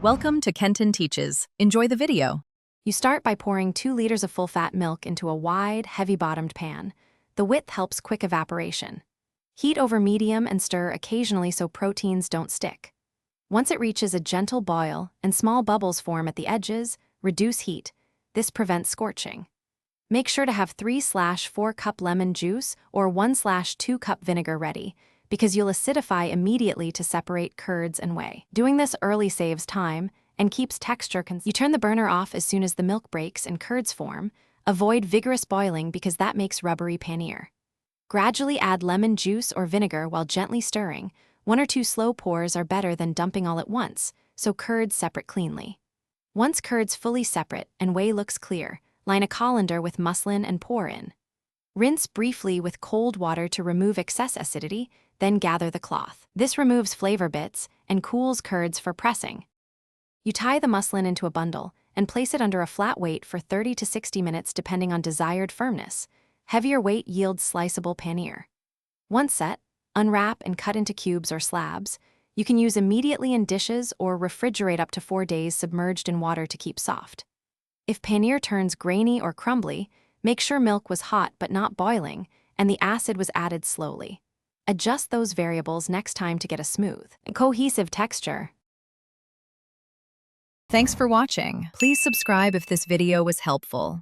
Welcome to Kenton Teaches. Enjoy the video. You start by pouring 2 liters of full-fat milk into a wide, heavy-bottomed pan. The width helps quick evaporation. Heat over medium and stir occasionally so proteins don't stick. Once it reaches a gentle boil and small bubbles form at the edges, reduce heat. This prevents scorching. Make sure to have 3/4 cup lemon juice or 1/2 cup vinegar ready, because you'll acidify immediately to separate curds and whey. Doing this early saves time and keeps texture consistent. You turn the burner off as soon as the milk breaks and curds form. Avoid vigorous boiling because that makes rubbery paneer. Gradually add lemon juice or vinegar while gently stirring. 1 or 2 slow pours are better than dumping all at once, so curds separate cleanly. Once curds fully separate and whey looks clear, line a colander with muslin and pour in. Rinse briefly with cold water to remove excess acidity, then gather the cloth. This removes flavor bits and cools curds for pressing. You tie the muslin into a bundle and place it under a flat weight for 30 to 60 minutes depending on desired firmness. Heavier weight yields sliceable paneer. Once set, unwrap and cut into cubes or slabs. You can use immediately in dishes or refrigerate up to 4 days submerged in water to keep soft. If paneer turns grainy or crumbly, make sure milk was hot but not boiling and the acid was added slowly. Adjust those variables next time to get a smooth and cohesive texture. Thanks for watching. Please subscribe if this video was helpful.